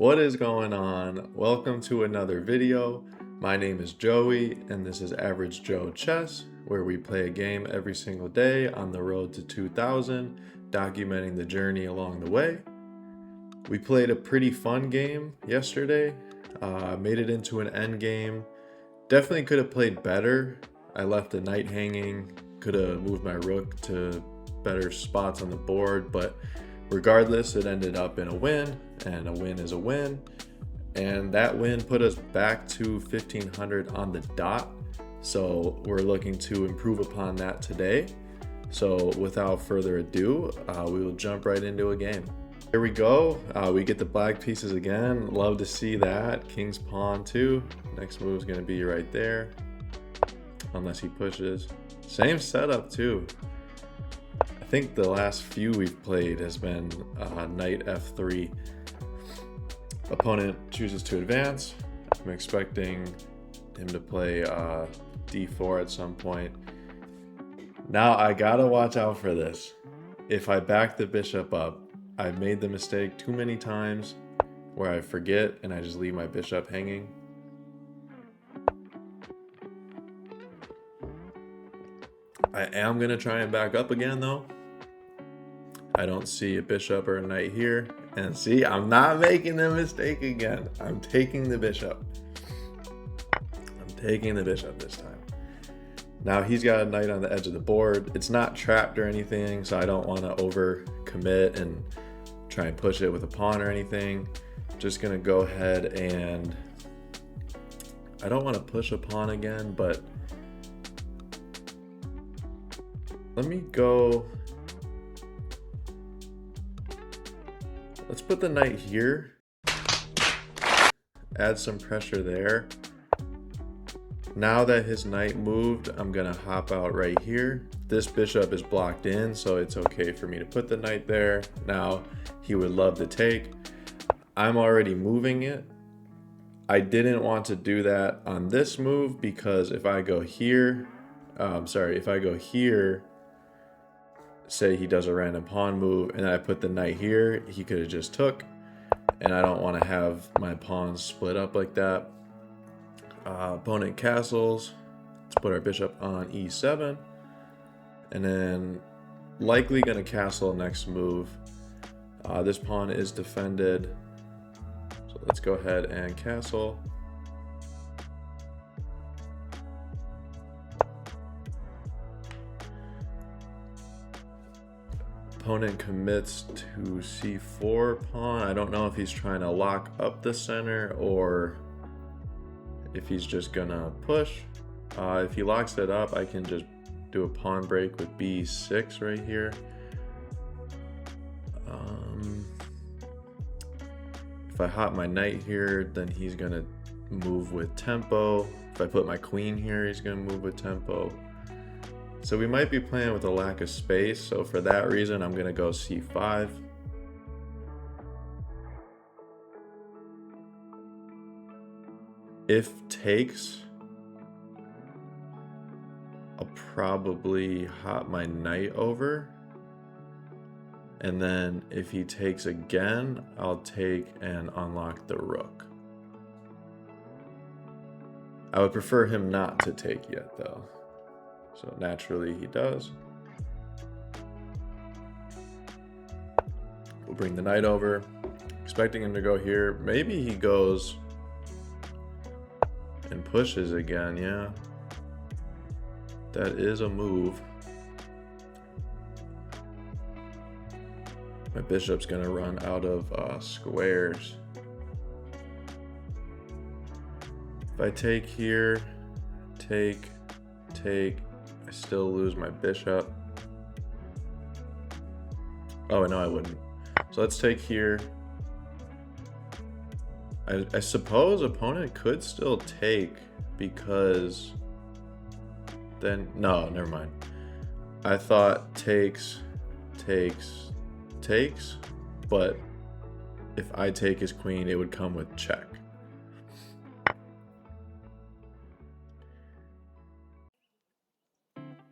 What is going on? Welcome to another video. My name is Joey and this is Average Joe Chess, where we play a game every single day on the road to 2000, documenting the journey along the way. We played a pretty fun game yesterday, made it into an end game. Definitely could have played better. I left a knight hanging, could have moved my rook to better spots on the board, but regardless, it ended up in a win, and a win is a win. And that win put us back to 1500 on the dot. So we're looking to improve upon that today. So without further ado, we will jump right into a game. Here we go. We get the black pieces again. Love to see that. King's pawn too. Next move is going to be right there. Unless he pushes. Same setup too. I think the last few we've played has been knight f3. Opponent chooses to advance. I'm expecting him to play d4 at some point. Now I gotta watch out for this. If I back the bishop up, I've made the mistake too many times where I forget and I just leave my bishop hanging. I am gonna try and back up again though. I don't see a bishop or a knight here. And see, I'm not making the mistake again. I'm taking the bishop. I'm taking the bishop this time. Now he's got a knight on the edge of the board. It's not trapped or anything, so I don't want to over commit and try and push it with a pawn or anything. Just gonna go ahead and I don't want to push a pawn again, but let me go. Let's put the knight here. Add some pressure there. Now that his knight moved, I'm gonna hop out right here. This bishop is blocked in, so it's okay for me to put the knight there. Now he would love to take. I'm already moving it. I didn't want to do that on this move because if I go here, if I go here, say he does a random pawn move and I put the knight here, he could have just took, and I don't want to have my pawns split up like that. Opponent castles. Let's put our bishop on e7, and then likely gonna castle next move. This pawn is defended, so let's go ahead and castle. Opponent commits to c4 pawn. I don't know if he's trying to lock up the center or if he's just gonna push. If he locks it up, I can just do a pawn break with b6 right here. If I hop my knight here, then he's gonna move with tempo. If I put my queen here, he's gonna move with tempo. So we might be playing with a lack of space, so for that reason I'm gonna go c5. If takes, I'll probably hop my knight over, and then if he takes again, I'll take and unlock the rook. I would prefer him not to take yet though. So naturally he does. We'll bring the knight over. Expecting him to go here. Maybe he goes and pushes again, yeah. That is a move. My bishop's gonna run out of squares. If I take here, take, I still lose my bishop. Oh, no, I wouldn't. So let's take here. I suppose opponent could still take because then, no, never mind. I thought takes, but if I take his queen, it would come with check.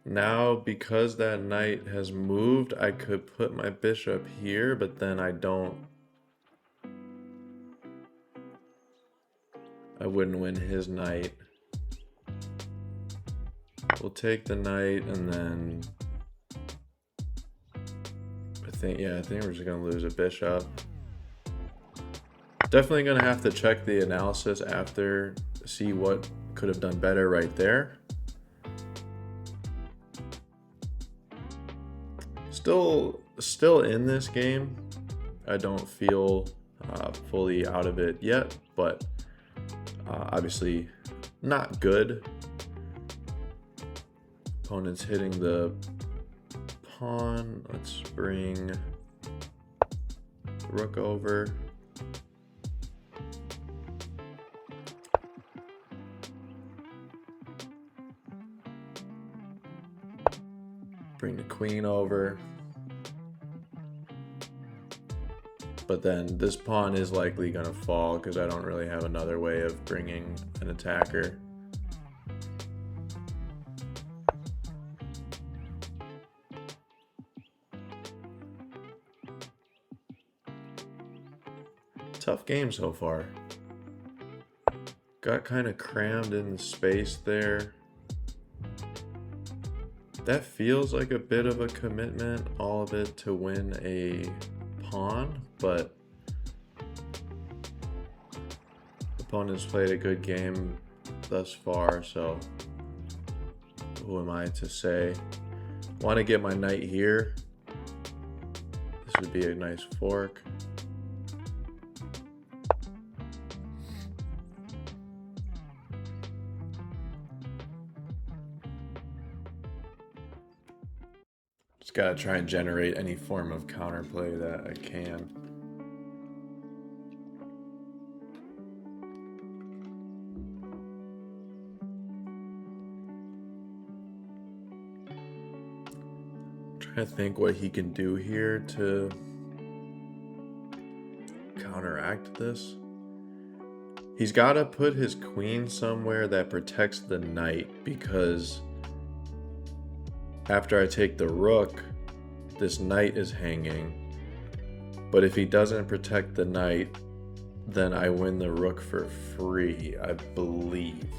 Now, because that knight has moved, I could put my bishop here, but then I don't I wouldn't win his knight. We'll take the knight, and then I think we're just gonna lose a bishop. Definitely gonna have to check the analysis after, see what could have done better right there. Still in this game. I don't feel fully out of it yet, but obviously not good. Opponent's hitting the pawn. Let's bring rook over. Bring the queen over. But then this pawn is likely going to fall because I don't really have another way of bringing an attacker. Tough game so far. Got kind of crammed in the space there. That feels like a bit of a commitment, all of it to win a pawn, but opponent's played a good game thus far, so who am I to say? Want to get my knight here. This would be a nice fork. Just gotta try and generate any form of counterplay that I can. Trying to think what he can do here to counteract this. He's got to put his queen somewhere that protects the knight, because after I take the rook, this knight is hanging. But if he doesn't protect the knight, then I win the rook for free, I believe.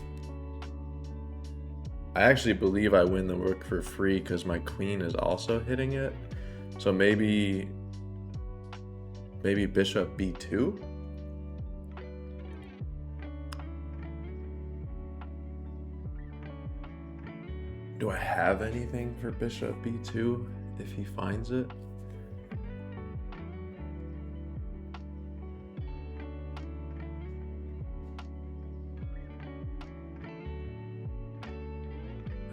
I actually believe I win the rook for free because my queen is also hitting it. So maybe bishop b2? Do I have anything for bishop b2 if he finds it?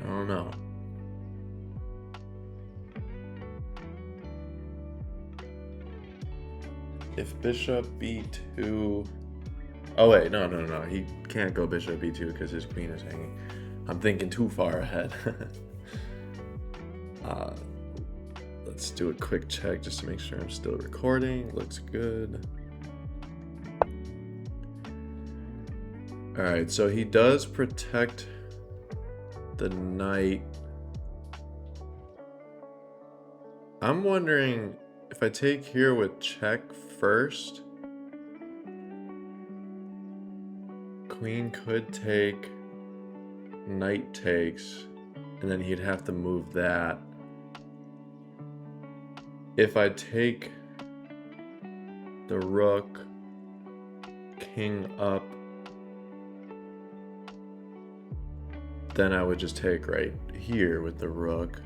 I don't know. If bishop b2... Oh wait, no. He can't go bishop b2 because his queen is hanging. I'm thinking too far ahead. Let's do a quick check just to make sure I'm still recording. Looks good. All right, so he does protect the knight. I'm wondering if I take here with check first, queen could take, knight takes, and then he'd have to move that. If I take the rook, king up, then I would just take right here with the rook.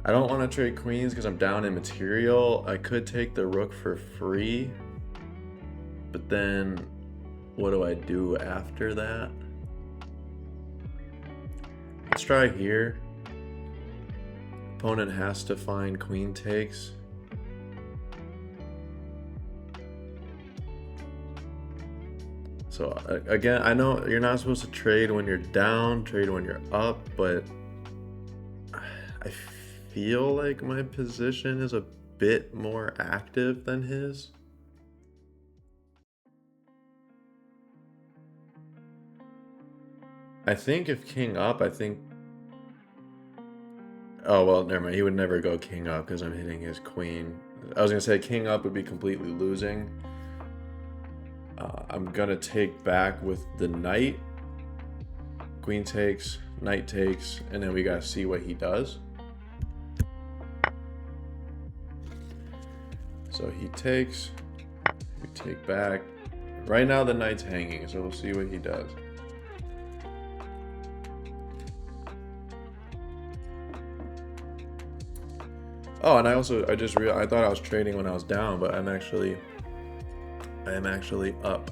I don't want to trade queens because I'm down in material. I could take the rook for free, but then what do I do after that? Let's try here. Opponent has to find queen takes. So again, I know you're not supposed to trade when you're down, trade when you're up, but I feel like my position is a bit more active than his. I think if king up, oh, well, never mind. He would never go king up because I'm hitting his queen. I was going to say king up would be completely losing. I'm gonna take back with the knight. Queen takes, knight takes, and then we gotta see what he does. So he takes, we take back. Right now the knight's hanging, so we'll see what he does. Oh, and I just realized, I thought I was trading when I was down, but I am actually up.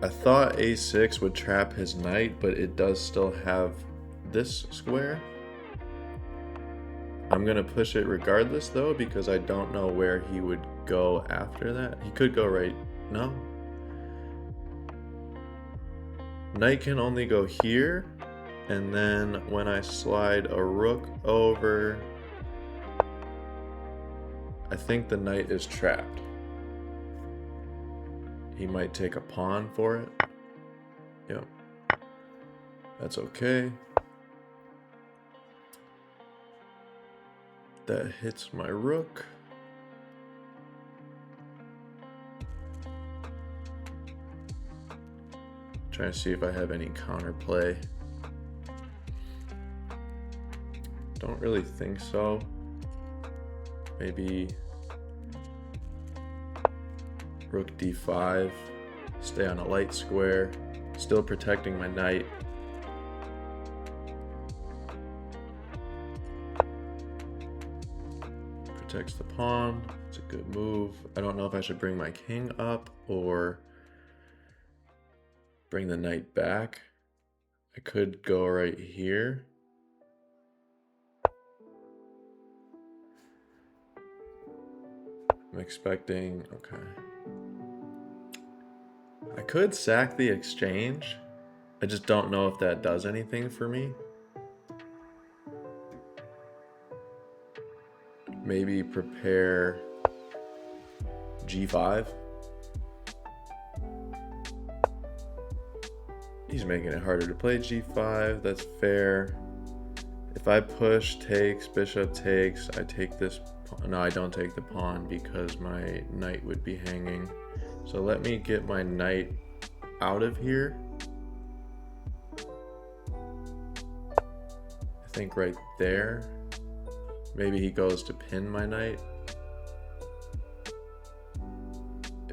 I thought a6 would trap his knight, but it does still have this square. I'm gonna push it regardless though, because I don't know where he would go after that. He could go right, no? Knight can only go here, and then when I slide a rook over, I think the knight is trapped. He might take a pawn for it. Yep. That's okay. That hits my rook. Trying to see if I have any counterplay. Don't really think so. Maybe rook d5, stay on a light square, still protecting my knight. Protects the pawn, it's a good move. I don't know if I should bring my king up or bring the knight back. I could go right here. I'm expecting, okay. I could sack the exchange. I just don't know if that does anything for me. Maybe prepare g5. He's making it harder to play g5. That's fair. If I push, takes, bishop takes, I take this. No, I don't take the pawn because my knight would be hanging. So let me get my knight out of here. I think right there. Maybe he goes to pin my knight.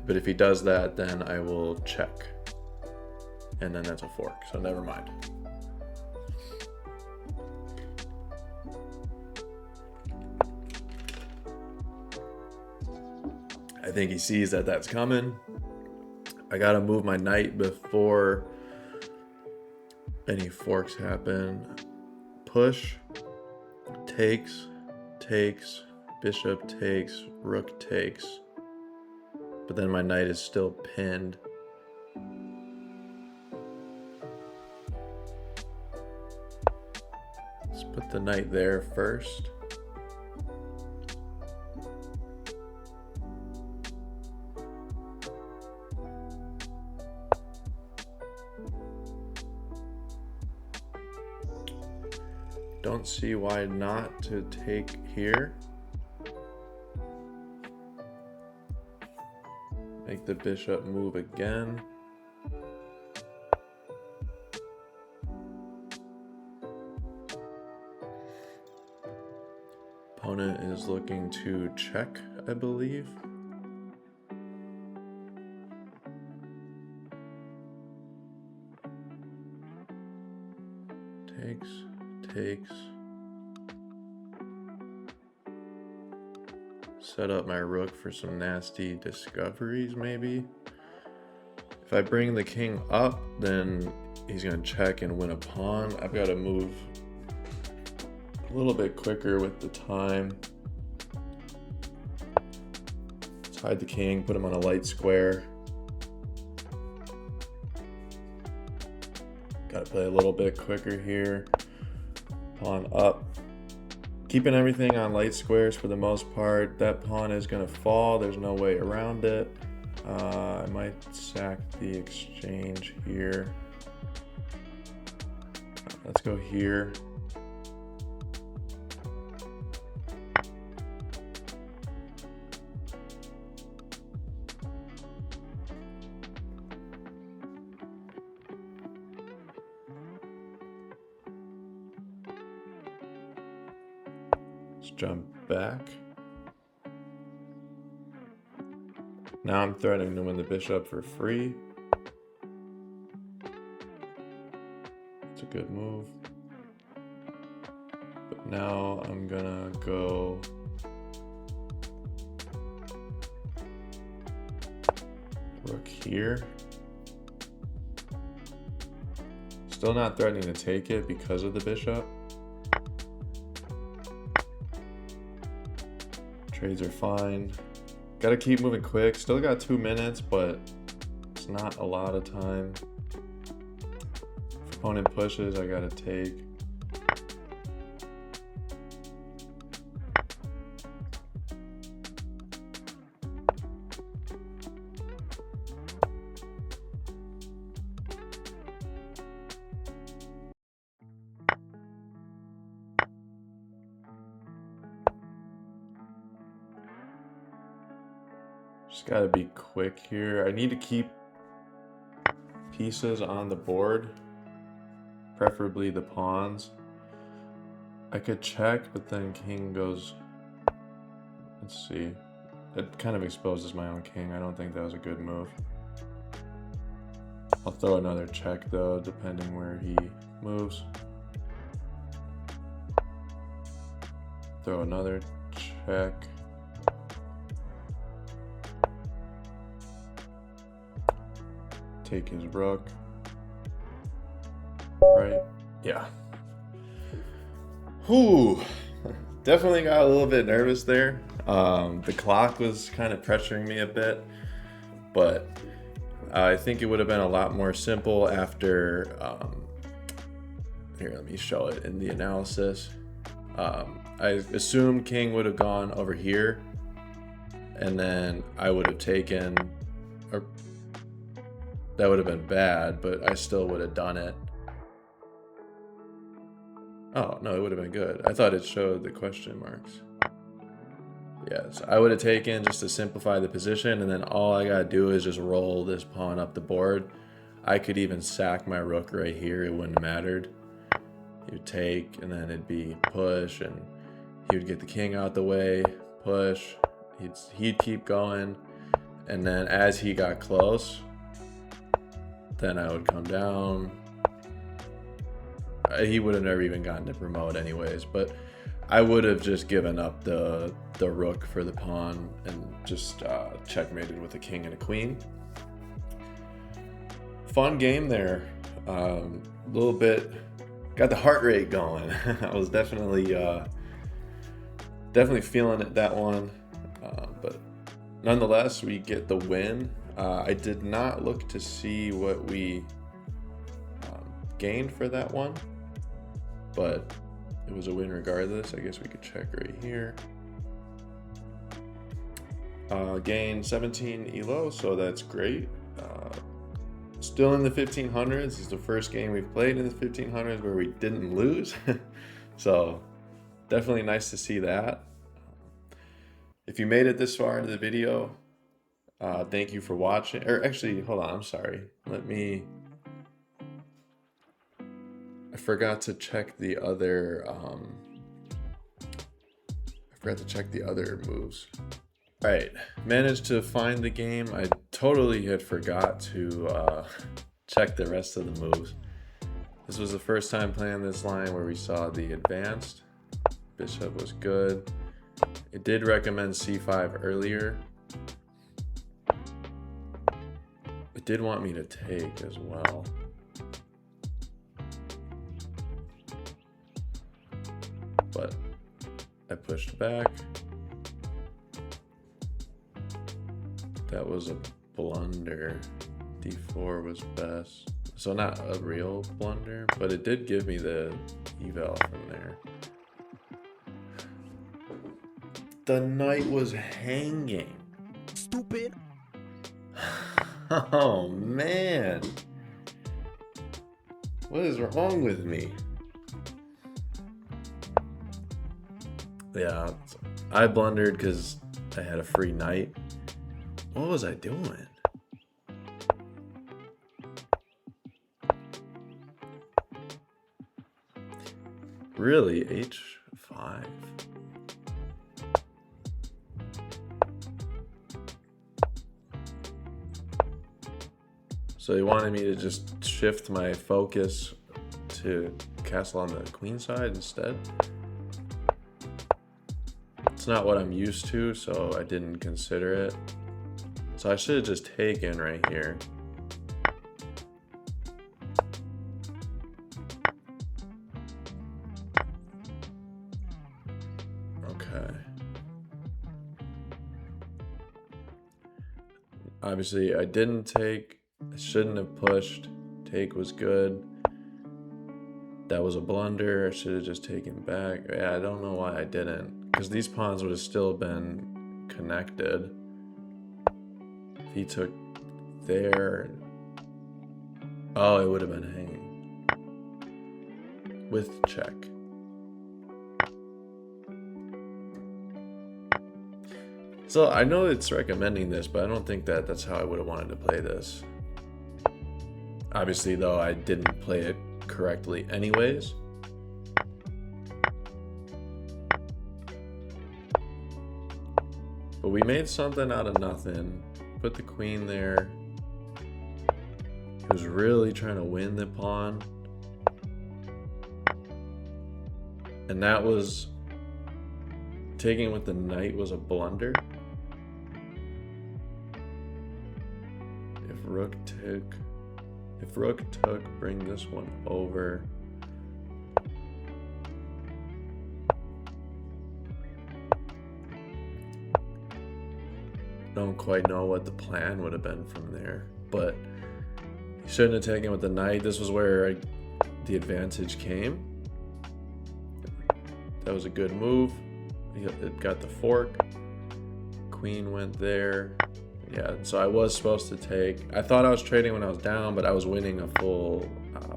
But if he does that, then I will check. And then that's a fork, so never mind. I think he sees that that's coming. I gotta move my knight before any forks happen. Push, takes, takes, bishop takes, rook takes. But then my knight is still pinned. Let's put the knight there first. Don't see why not to take here. Make the bishop move again. Opponent is looking to check, I believe. Takes. Set up my rook for some nasty discoveries, maybe. If I bring the king up, then he's gonna check and win a pawn. I've got to move a little bit quicker with the time. Let's hide the king, put him on a light square. Gotta play a little bit quicker here. Pawn up. Keeping everything on light squares for the most part. That pawn is gonna fall, there's no way around it. I might sack the exchange here. Let's go here. jump back. Now I'm threatening to win the bishop for free. It's a good move. But now I'm gonna go rook here. Still not threatening to take it because of the bishop. Trades are fine. Gotta keep moving quick. Still got 2 minutes, but it's not a lot of time. If opponent pushes, I gotta take. Just gotta be quick here. I need to keep pieces on the board, preferably the pawns. I could check, but then king goes, let's see. It kind of exposes my own king. I don't think that was a good move. I'll throw another check though, depending where he moves. Throw another check. Take his rook. Right? Yeah. Whew. Definitely got a little bit nervous there. The clock was kind of pressuring me a bit, but I think it would have been a lot more simple after, here, let me show it in the analysis. I assumed king would have gone over here, and then I would have taken, or that would have been bad, but I still would have done it. Oh, no, it would have been good. I thought it showed the question marks. Yes, I would have taken just to simplify the position, and then all I gotta do is just roll this pawn up the board. I could even sack my rook right here, it wouldn't have mattered. He would take, and then it'd be push, and he would get the king out the way, push, he'd keep going, and then as he got close, then I would come down. He would have never even gotten to promote anyways, but I would have just given up the rook for the pawn and just checkmated with a king and a queen. Fun game there. A little bit, got the heart rate going. I was definitely feeling it, that one, but nonetheless, we get the win. I did not look to see what we gained for that one, but it was a win regardless. I guess we could check right here. Gained 17 elo, so that's great. Still in the 1500s. This is the first game we've played in the 1500s where we didn't lose. So definitely nice to see that. If you made it this far into the video, thank you for watching. Or actually, hold on, I'm sorry. I forgot to check the other moves. All right, managed to find the game. I totally had forgot to check the rest of the moves. This was the first time playing this line where we saw the advanced. Bishop was good. It did recommend c5 earlier. It did want me to take as well. But I pushed back. That was a blunder. d4 was best. So not a real blunder, but it did give me the eval from there. The knight was hanging. Stupid. Oh man. What is wrong with me? Yeah, I blundered because I had a free knight. What was I doing? Really? h5? So he wanted me to just shift my focus to castle on the queen side instead. It's not what I'm used to, so I didn't consider it. So I should have just taken right here. Okay. Obviously, I didn't take. I shouldn't have pushed. Take was good. That was a blunder. I should have just taken back. Yeah, I don't know why I didn't. Because these pawns would have still been connected. If he took there. Oh, it would have been hanging. With check. So I know it's recommending this, but I don't think that's how I would have wanted to play this. Obviously, though, I didn't play it correctly anyways. But we made something out of nothing. Put the queen there. He was really trying to win the pawn. And that was... taking with the knight was a blunder. If rook took, bring this one over. Don't quite know what the plan would have been from there, but he shouldn't have taken with the knight. This was where the advantage came. That was a good move. It got the fork. Queen went there. Yeah, so I was supposed to take. I thought I was trading when I was down, but I was winning a full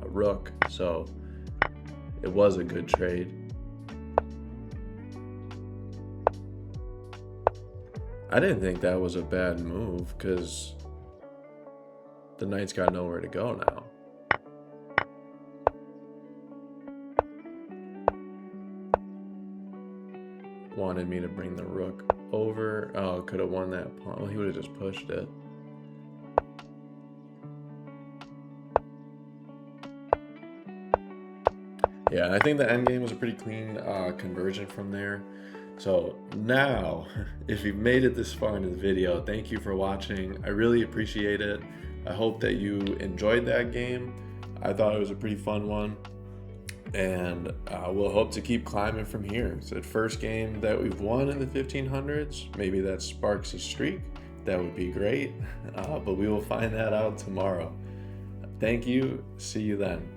rook, so it was a good trade. I didn't think that was a bad move because the knight's got nowhere to go now. Wanted me to bring the rook over. Oh, could have won that pawn. Well, he would have just pushed it. Yeah, I think the endgame was a pretty clean conversion from there. So now, if you've made it this far into the video, thank you for watching. I really appreciate it. I hope that you enjoyed that game. I thought it was a pretty fun one. And we'll hope to keep climbing from here. It's the first game that we've won in the 1500s. Maybe that sparks a streak. That would be great. But we will find that out tomorrow. Thank you. See you then.